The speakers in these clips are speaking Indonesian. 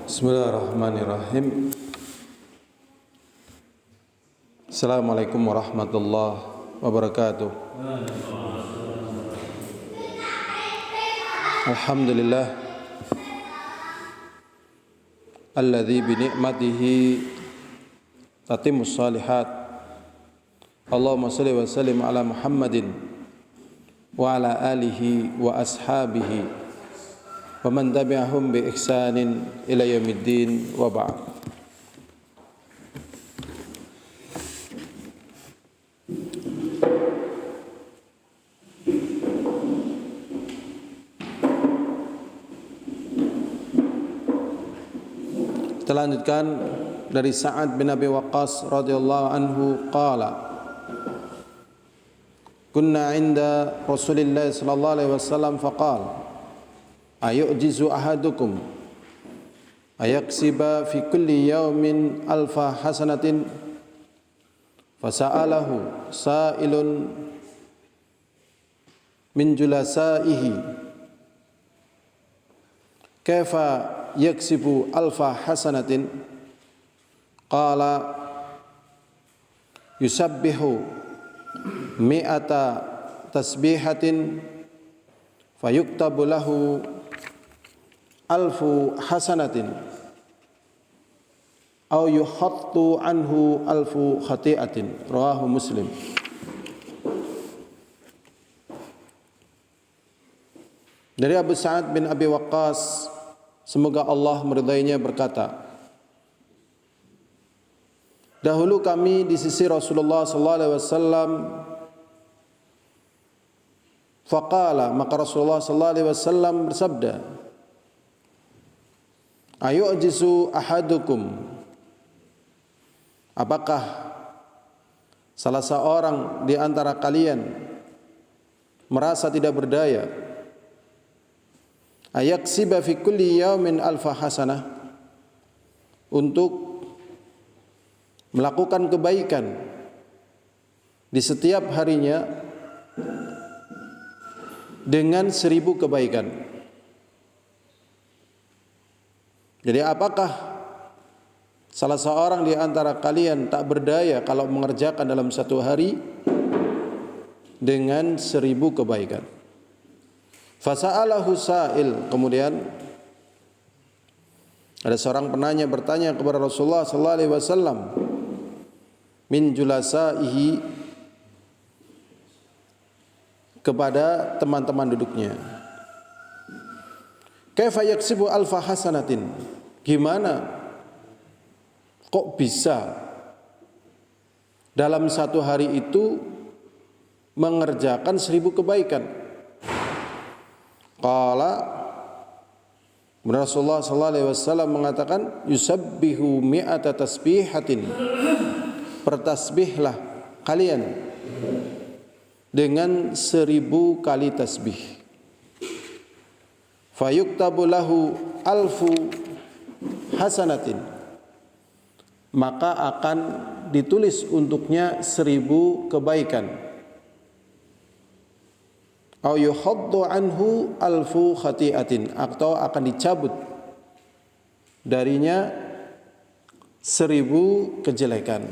Bismillahirrahmanirrahim. Assalamualaikum warahmatullahi wabarakatuh. Alhamdulillah alladzi bi ni'matihi tatimmus shalihat. Allahumma shalli wa sallim ala Muhammadin wa ala alihi wa ashabihi wa man tabi'ahum bi ihsanin ila yaumiddin wa ba'd. Kita lanjutkan dari Sa'ad bin Abi Waqqas radhiyallahu anhu qala kunna 'inda Rasulillah sallallahu alaihi wasallam faqala ayu'jizu ahadukum ayaksiba fi kulli yawmin alfa hasanatin fasa'alahu sa'ilun min julasaihi kaifa yaksibu alfa hasanatin qala yusabbihu mi'ata tasbihatin fayuktabu lahu alfu hasanatin aw yuhattu anhu alfu khati'atin. Rawahu Muslim. Dari Abu Sa'ad bin Abi Waqqas, semoga Allah meridainya, berkata, dahulu kami di sisi Rasulullah sallallahu alaihi wasallam. Faqala, maka Rasulullah sallallahu alaihi wasallam bersabda, ayu'jizu ahadukum, apakah salah seorang di antara kalian merasa tidak berdaya, ayaksiba fi kulli yaumin alfa hasanah, untuk melakukan kebaikan di setiap harinya dengan 1000 kebaikan. Jadi apakah salah seorang di antara kalian tak berdaya kalau mengerjakan dalam satu hari dengan 1000 kebaikan? Fasa'alahu sa'il, kemudian ada seorang penanya bertanya kepada Rasulullah sallallahu alaihi wasallam min julasaihi, kepada teman-teman duduknya, kaifa yaksibu alfa hasanatin, gimana kok bisa dalam satu hari itu mengerjakan 1000 kebaikan? Qala, Rasulullah sallallahu alaihi wasallam mengatakan, yusabbihu mi'ata tasbihatin, bertasbihlah kalian dengan 1000 kali tasbih. Fayuktabu lahu alfu hasanatin, maka akan ditulis untuknya 1000 kebaikan. Au yuhaddu anhu alfu khati'atin, atau akan dicabut darinya 1000 kejelekan.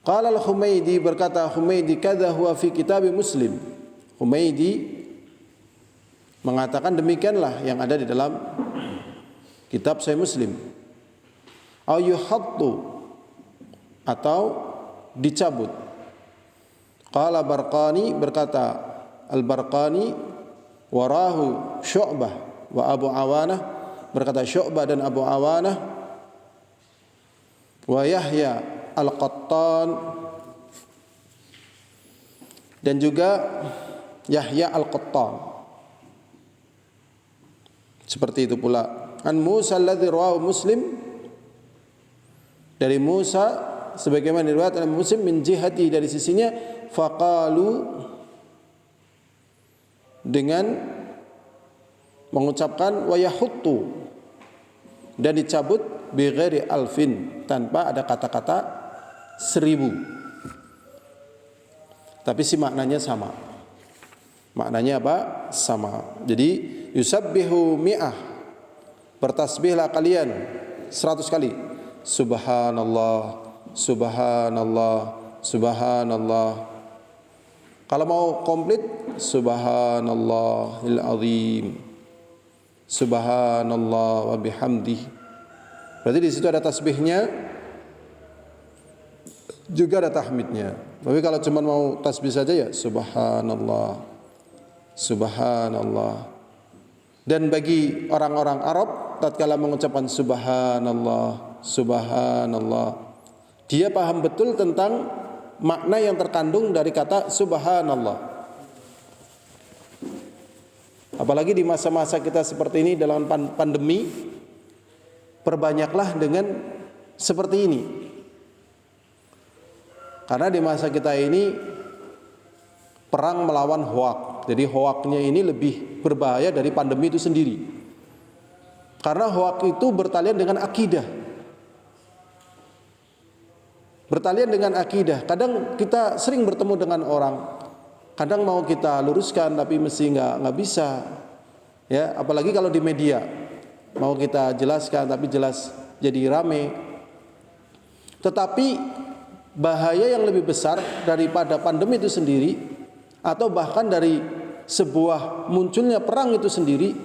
Qala al-Humaydi, berkata Humaydi, kadza huwa fi kitab Muslim. Humaydi mengatakan demikianlah yang ada di dalam kitab Sahih Muslim. Au yuhattu, atau dicabut. Qala Barqani, berkata Al-Barqani, warahu Syu'bah wa Abu Awanah, berkata Syu'bah dan Abu Awanah, wa Yahya Al-Qattan, dan juga Yahya Al-Qattan. Seperti itu pula an Musa alladzi rawahu Muslim, dari Musa sebagaimana diriwayatkan oleh Muslim, min jihati, dari sisinya, faqalu, dengan mengucapkan wa yahuttu, dan dicabut bi ghairi alfin, tanpa ada kata-kata 1000, tapi si maknanya sama. Maknanya apa? Sama. Jadi yusabbihu mi'ah, bertasbihlah kalian 100 kali. Subhanallah, subhanallah, subhanallah. Kalau mau komplit, subhanallahil azim, subhanallah wa bihamdih. Berarti di situ ada tasbihnya, juga ada tahmidnya. Tapi kalau cuma mau tasbih saja ya subhanallah, subhanallah. Dan bagi orang-orang Arab, tatkala mengucapkan subhanallah, subhanallah, dia paham betul tentang makna yang terkandung dari kata subhanallah. Apalagi di masa-masa kita seperti ini dalam pandemi, perbanyaklah dengan seperti ini. Karena di masa kita ini perang melawan hoak. Jadi hoaknya ini lebih berbahaya dari pandemi itu sendiri. Karena hoak itu bertalian dengan akidah. Bertalian dengan akidah. Kadang kita sering bertemu dengan orang, kadang mau kita luruskan tapi mesti nggak bisa. Ya, apalagi kalau di media. Mau kita jelaskan tapi jelas jadi rame. Tetapi bahaya yang lebih besar daripada pandemi itu sendiri, atau bahkan dari sebuah munculnya perang itu sendiri,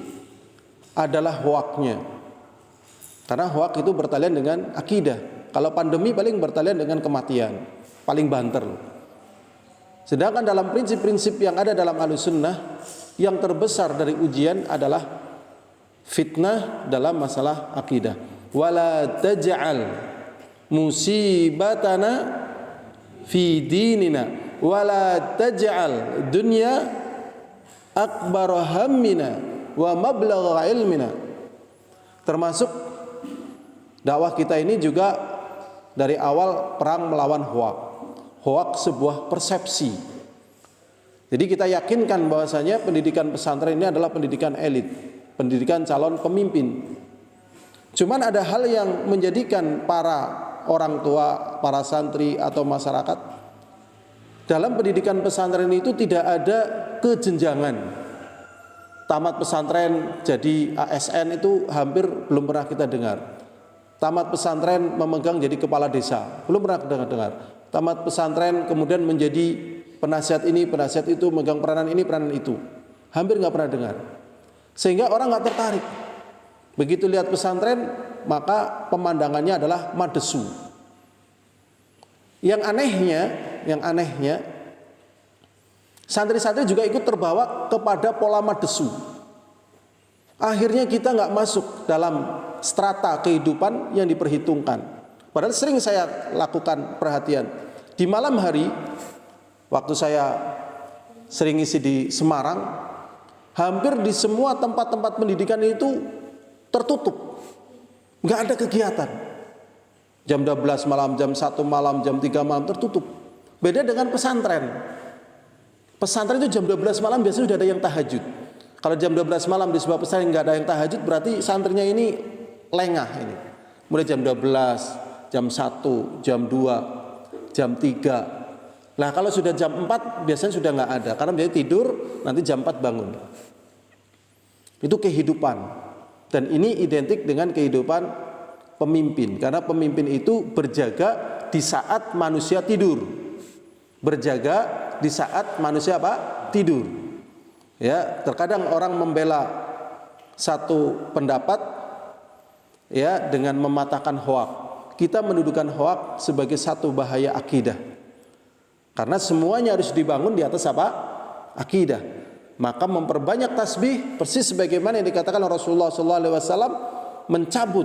adalah hoaknya. Karena hoak itu bertalian dengan akidah. Kalau pandemi paling bertalian dengan kematian, paling banter. Sedangkan dalam prinsip-prinsip yang ada dalam Ahlussunnah, yang terbesar dari ujian adalah fitnah dalam masalah akidah. Wala taj'al musibatana fi dinina wala taj'al dunya akbar hammina wa mablagha ilmina. Termasuk dakwah kita ini juga dari awal perang melawan hoak. Hoak sebuah persepsi. Jadi kita yakinkan bahwasanya pendidikan pesantren ini adalah pendidikan elit, pendidikan calon pemimpin. Cuman ada hal yang menjadikan para orang tua, para santri atau masyarakat dalam pendidikan pesantren itu tidak ada kejenjangan. Tamat pesantren jadi ASN itu hampir belum pernah kita dengar. Tamat pesantren memegang jadi kepala desa, belum pernah kita dengar. Tamat pesantren kemudian menjadi penasihat ini, penasihat itu, megang peranan ini, peranan itu. Hampir nggak pernah dengar. Sehingga orang nggak tertarik. Begitu lihat pesantren, maka pemandangannya adalah madesu. Yang anehnya, santri-santri juga ikut terbawa kepada pola madesu. Akhirnya kita nggak masuk dalam strata kehidupan yang diperhitungkan. Padahal sering saya lakukan perhatian. Di malam hari, waktu saya sering isi di Semarang, hampir di semua tempat-tempat pendidikan itu tertutup. Nggak ada kegiatan. Jam 12 malam, jam 1 malam, jam 3 malam tertutup. Beda dengan pesantren. Pesantren itu jam 12 malam biasanya sudah ada yang tahajud. Kalau jam 12 malam di sebuah pesantren nggak ada yang tahajud, berarti santrinya ini lengah ini. Mulai jam 12, jam 1, jam 2, jam 3. Nah kalau sudah jam 4 biasanya sudah nggak ada. Karena biasanya tidur, nanti jam 4 bangun. Itu kehidupan. Dan ini identik dengan kehidupan pemimpin, karena pemimpin itu berjaga di saat manusia tidur. Berjaga di saat manusia apa? Tidur. Ya, terkadang orang membela satu pendapat ya dengan mematahkan hoak. Kita mendudukan hoak sebagai satu bahaya akidah. Karena semuanya harus dibangun di atas apa? Akidah. Maka memperbanyak tasbih persis sebagaimana yang dikatakan Rasulullah SAW, mencabut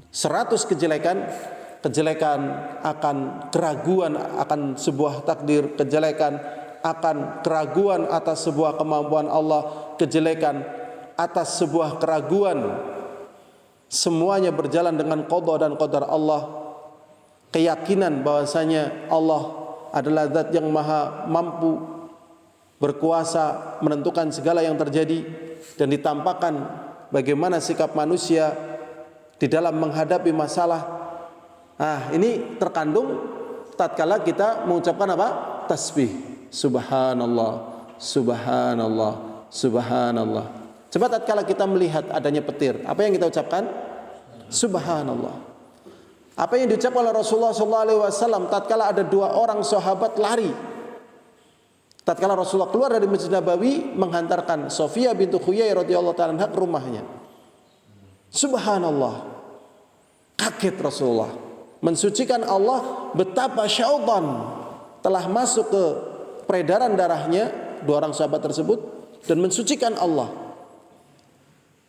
100 kejelekan akan keraguan akan sebuah takdir, kejelekan akan keraguan atas sebuah kemampuan Allah, kejelekan atas sebuah keraguan, semuanya berjalan dengan qada dan qadar Allah. Keyakinan bahwasanya Allah adalah zat yang maha mampu, berkuasa menentukan segala yang terjadi, dan ditampakkan bagaimana sikap manusia di dalam menghadapi masalah. Nah, ini terkandung tatkala kita mengucapkan apa? Tasbih. Subhanallah, subhanallah, subhanallah. Coba tatkala kita melihat adanya petir, apa yang kita ucapkan? Subhanallah. Apa yang diucapkan oleh Rasulullah SAW tatkala ada dua orang sahabat lari, tatkala Rasulullah keluar dari Masjid Nabawi menghantarkan Sofia bintu Huyai radhiyallahu ta'ala ke rumahnya. Subhanallah. Kaget Rasulullah, mensucikan Allah betapa syaitan telah masuk ke peredaran darahnya dua orang sahabat tersebut dan mensucikan Allah.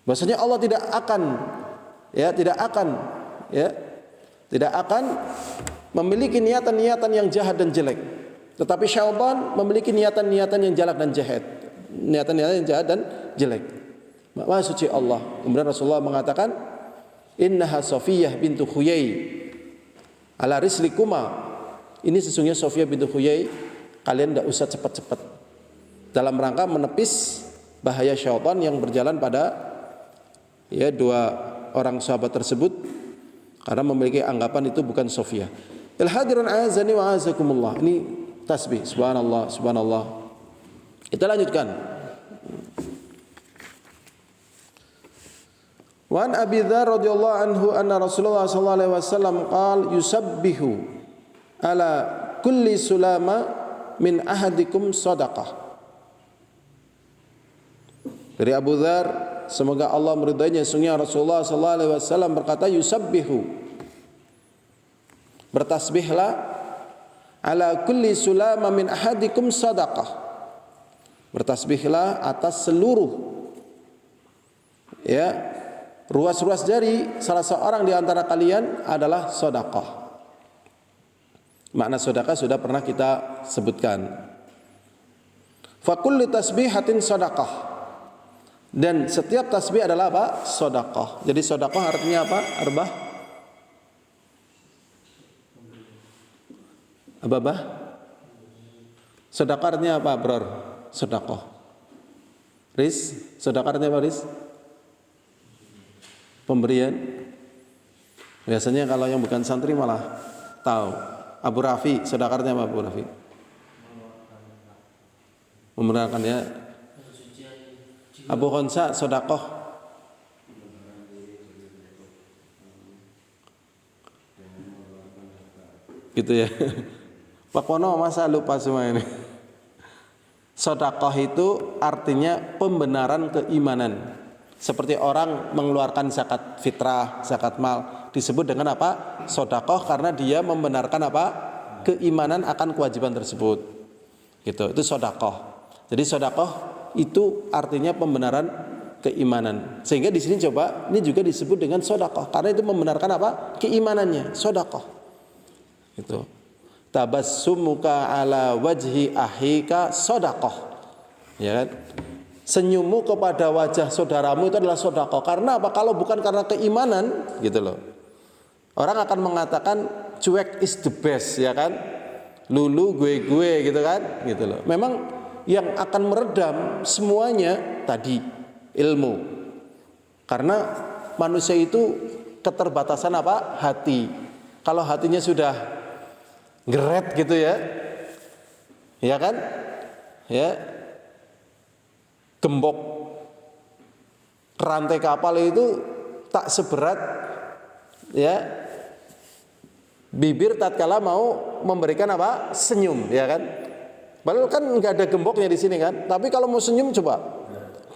Bahwasanya Allah tidak akan memiliki niatan-niatan yang jahat dan jelek. Tetapi syaitan memiliki niatan-niatan yang jahat dan jahat. Niatan-niatan yang jahat dan jelek. Maha suci Allah. Kemudian Rasulullah mengatakan, "Innaha Safiyah bintu Huyai ala rislikuma." Ini sesungguhnya Safiyah bintu Huyai, kalian tidak usah cepat-cepat. Dalam rangka menepis bahaya syaitan yang berjalan pada dua orang sahabat tersebut, karena memiliki anggapan itu bukan Sofia. Al-hadirun azani wa azakumullah. Ini tasbih. Subhanallah, subhanallah. Kita lanjutkan. Wa an Abi Dzar radhiyallahu anhu anna Rasulullah sallallahu alaihi wasallam qala yusabbihu ala kulli sulama min ahadikum shadaqah. Dari Abu Dzar, semoga Allah meridainya, sungguh Rasulullah sallallahu alaihi wasallam berkata, yusabbihu, bertasbihlah, ala kulli sulama min ahadikum sadaqah, bertasbihlah atas seluruh ruas-ruas jari salah seorang di antara kalian adalah sedekah. Makna sedekah sudah pernah kita sebutkan. Fa kullu tasbihatin sedekah. Dan setiap tasbih adalah apa? Sedekah. Jadi sedekah artinya apa? Arbah? Apa? Sedekah artinya apa, Bro? Sedekah. Riz, sedekah artinya apa, Riz? Pemberian. Biasanya kalau yang bukan santri malah tahu. Abu Rafi, sedekah artinya apa, Abu Rafi? Memurahkan ya. Abu Khonsa, sedekah. Gitu ya. Pak Pono masa lupa semua ini. Sedekah itu artinya pembenaran keimanan. Seperti orang mengeluarkan zakat fitrah, zakat mal, disebut dengan apa? Sedekah, karena dia membenarkan apa? Keimanan akan kewajiban tersebut. Gitu. Itu sedekah. Jadi sedekah itu artinya pembenaran keimanan. Sehingga di sini coba ini juga disebut dengan sedekah karena itu membenarkan apa? Keimanannya, sedekah. Itu. Tabassumuka ala wajhi ahika sedekah. Ya kan? Senyummu kepada wajah saudaramu itu adalah sedekah. Karena apa? Kalau bukan karena keimanan, gitu loh. Orang akan mengatakan cuek is the best, ya kan? Lulu gue gitu kan? Gitu loh. Memang yang akan meredam semuanya tadi ilmu. Karena manusia itu keterbatasan apa? Hati. Kalau hatinya sudah geret gitu ya. Ya kan? Ya. Gembok rantai kapal itu tak seberat ya bibir tatkala mau memberikan apa? Senyum, ya kan? Padahal kan nggak ada gemboknya di sini kan. Tapi kalau mau senyum coba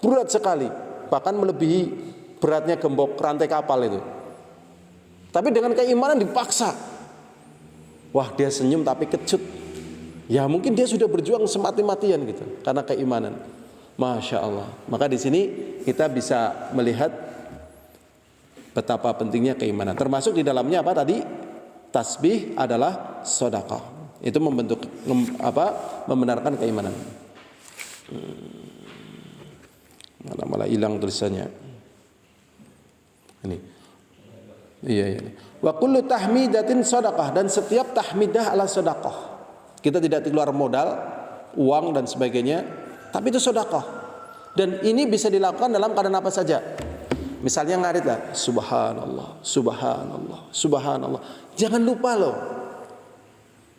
berat sekali, bahkan melebihi beratnya gembok rantai kapal itu. Tapi dengan keimanan dipaksa. Wah, dia senyum tapi kecut. Ya mungkin dia sudah berjuang semati-matian gitu karena keimanan. Masya Allah. Maka di sini kita bisa melihat betapa pentingnya keimanan. Termasuk di dalamnya apa tadi? Tasbih adalah sedekah. Itu membenarkan keimanan. Malah hilang tulisannya. Ini. Iya. Wa kullu tahmidatin sedekah, dan setiap tahmidah adalah sedekah. Kita tidak keluar modal, uang dan sebagainya, tapi itu sedekah. Dan ini bisa dilakukan dalam keadaan apa saja. Misalnya ngarit lah, subhanallah, subhanallah, subhanallah. Jangan lupa loh.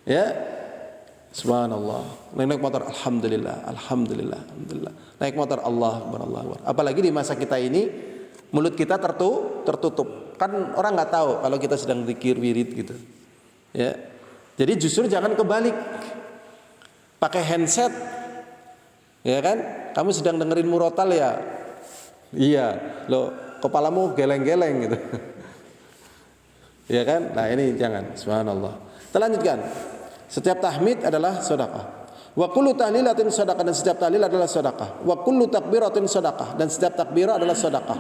Ya. Subhanallah. Naik motor, alhamdulillah, alhamdulillah, alhamdulillah. Naik motor, Allah Akbar, Allah Akbar. Apalagi di masa kita ini, mulut kita tertutup. Kan orang nggak tahu kalau kita sedang zikir wirid gitu. Ya. Jadi justru jangan kebalik. Pakai handset. Ya kan? Kamu sedang dengerin murotal ya? Iya. Loh, kepalamu geleng-geleng gitu. Ya kan? Nah, ini jangan. Subhanallah. Kita lanjutkan. Setiap tahmid adalah sedekah. Wa kullu tahlilatin sedekah, dan setiap tahlil adalah sedekah. Wa kullu takbiratin sedekah, dan setiap takbirah adalah sedekah.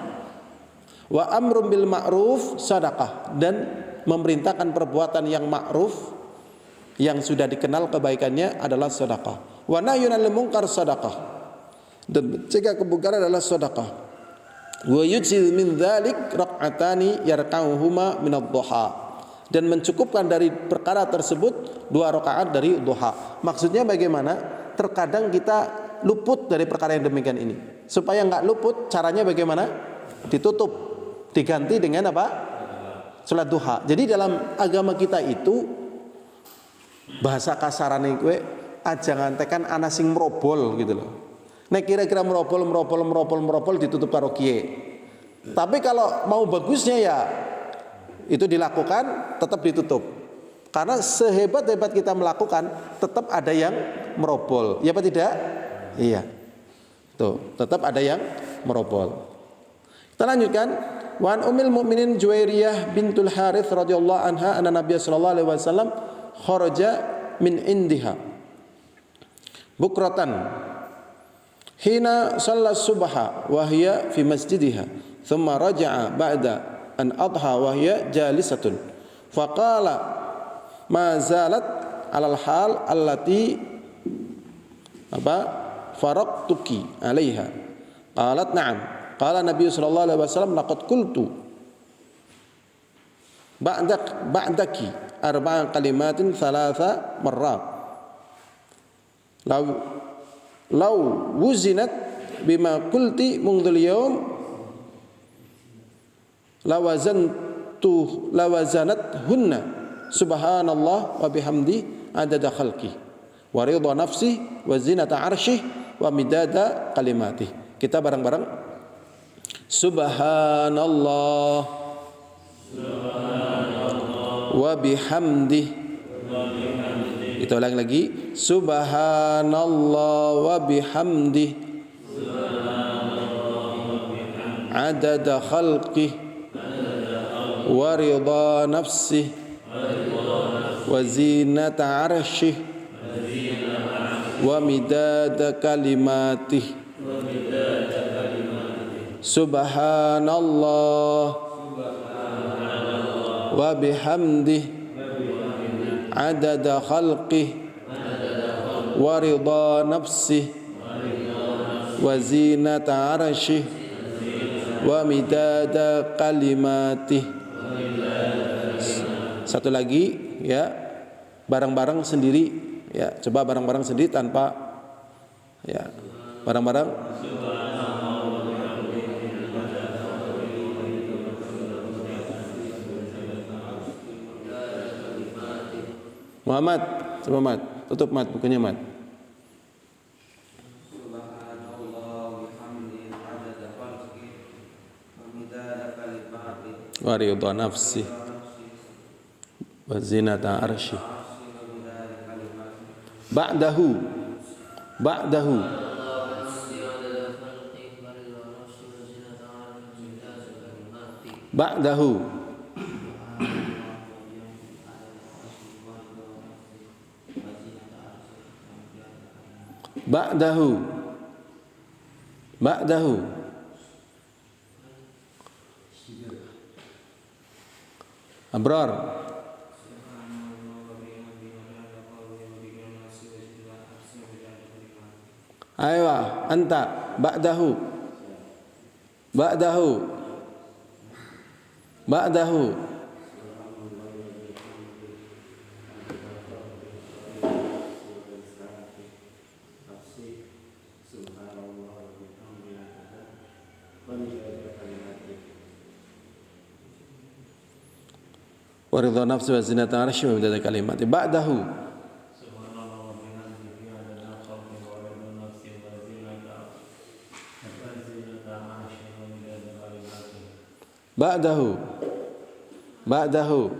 Wa amrun bil ma'ruf sedekah, dan memerintahkan perbuatan yang ma'ruf yang sudah dikenal kebaikannya adalah sedekah. Wa nahyun 'anil munkar sedekah, dan mencegah kemungkaran adalah sedekah. Wa yujzil min dzalik rak'atani yarka'uhuma min ad-duha, dan mencukupkan dari perkara tersebut 2 rakaat dari duha. Maksudnya bagaimana? Terkadang kita luput dari perkara yang demikian ini. Supaya enggak luput, caranya bagaimana? Ditutup, diganti dengan apa? Salat duha. Jadi dalam agama kita itu bahasa kasarane kowe aja ngantekan ana sing merobol gitu loh. Nek kira-kira merobol ditutup karo kiye. Tapi kalau mau bagusnya ya itu dilakukan, tetap ditutup. Karena sehebat-hebat kita melakukan, tetap ada yang merobol. Ya apa tidak? Iya. Tuh, tetap ada yang merobol. Kita lanjutkan. Wa an ummil mukminin Juwairiyah bintul Harits radhiyallahu anha anna Nabiy sallallahu alaihi wasallam kharaja min indiha bukratan hina shalla subha wa hiya fi masjidiha thumma raja'a ba'da an adha wa hiya jalisatun faqala ma zalat alal hal allati faraqtuki alaiha qalat na'am qala nabiy sallallahu alaihi wasallam laqad qultu ba'daki arba'a kalimatin thalatha marrat law wuzinat bima qulti mundhul yawm lawazanat hunna subhanallah wa bihamdi adada khalqi wa ridha nafsi wa zinata arsyih wa midada kalimatih. Kita bareng-bareng. Subhanallah wa bihamdi. Kita ulang lagi. Subhanallah wa bihamdi adada khalqih wa ridha nafsih wa zinata arsyih wa midada kalimatih. Subhanallah wa bihamdih adada khalqih wa ridha nafsih wa zinata arsyih wa midada kalimatih. Satu lagi ya, bareng-bareng sendiri ya, coba bareng-bareng sendiri tanpa ya, bareng-bareng. Muhammad, coba Mat, tutup Mat, bukunya Mat. Wa ridha nafsi wa zinata arsy. Ba'dahu Abrar. Aywa, anta ba'dahu. Wa ridha nafsi wa zinata arsy wa midada kalimati. Ba'dahu Ba'dahu. Ba'dahu.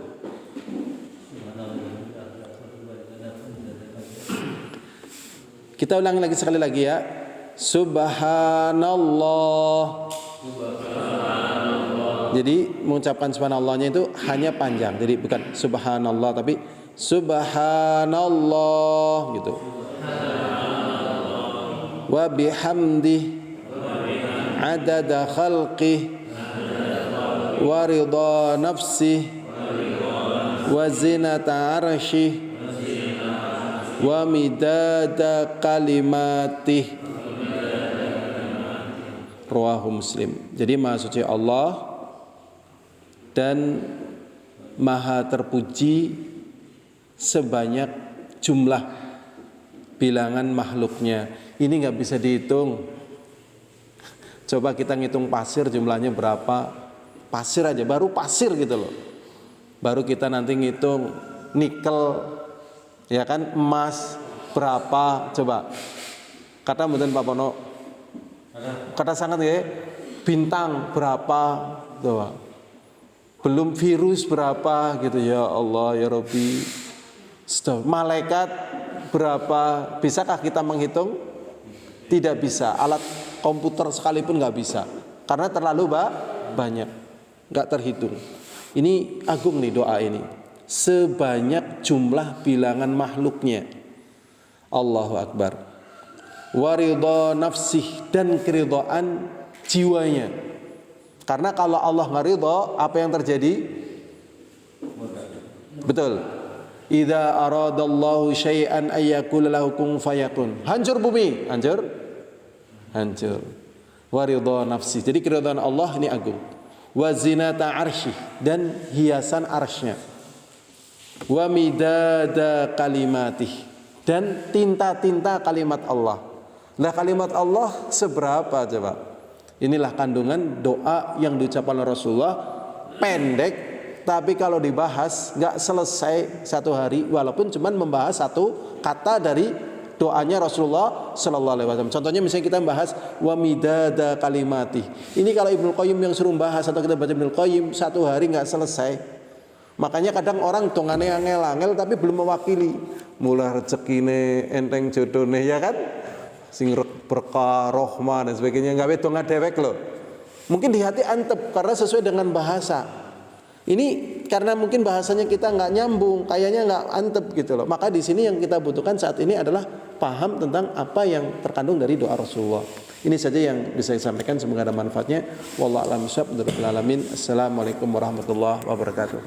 Kita ulangi lagi sekali lagi ya. Subhanallah. Jadi mengucapkan subhanallahnya itu hanya panjang. Jadi bukan subhanallah tapi subhanallah gitu. Wa bihamdih adada khalqih wa ridha nafsih wa zinata arsyih wa midada kalimatih. Rawahu Muslim. Jadi Maha Suci Allah dan Maha terpuji sebanyak jumlah bilangan makhluknya. Ini nggak bisa dihitung. Coba kita ngitung pasir jumlahnya berapa. Pasir aja, baru pasir gitu loh. Baru kita nanti ngitung nikel, ya kan, emas berapa. Coba kata mboten Pak Pono, kata sangat ya, bintang berapa, coba. Belum virus berapa gitu, ya Allah ya Rabbi. Malaikat berapa, bisakah kita menghitung? Tidak bisa, alat komputer sekalipun nggak bisa, karena terlalu banyak, nggak terhitung. Ini agung nih doa ini, sebanyak jumlah bilangan makhluknya. Allahu Akbar. Waridha nafsih, dan keridhaan jiwanya. Karena kalau Allah nggak ridha, apa yang terjadi? Betul. Idza aradallahu syai'an ayyakul lahu kun fayakun. Hancur bumi, hancur. Waridha nafsih. Jadi keridhaan Allah ini agung. Wa zinata arsyih, dan hiasan arsy-Nya. Wa midada kalimatih, dan tinta-tinta kalimat Allah. Nah, kalimat Allah seberapa coba? Inilah kandungan doa yang diucapkan oleh Rasulullah, pendek, tapi kalau dibahas nggak selesai satu hari, walaupun cuma membahas satu kata dari doanya Rasulullah Sallallahu Alaihi Wasallam. Contohnya misalnya kita bahas wa midada kalimati. Ini kalau Ibnu Qayyim yang suruh bahas atau kita baca Ibnu Qayyim satu hari nggak selesai. Makanya kadang orang tongane angel-angel tapi belum mewakili. Mula rezekine enteng jodone, ya kan? Sing berkah rahmah dan sebagainya, nggak wedong dewek loh. Mungkin di hati antep karena sesuai dengan bahasa. Ini karena mungkin bahasanya kita nggak nyambung, kayaknya nggak antep gitu loh. Maka di sini yang kita butuhkan saat ini adalah paham tentang apa yang terkandung dari doa Rasulullah. Ini saja yang bisa saya sampaikan, semoga ada manfaatnya. Wallahu a'lam bishawab. Assalamualaikum warahmatullahi wabarakatuh.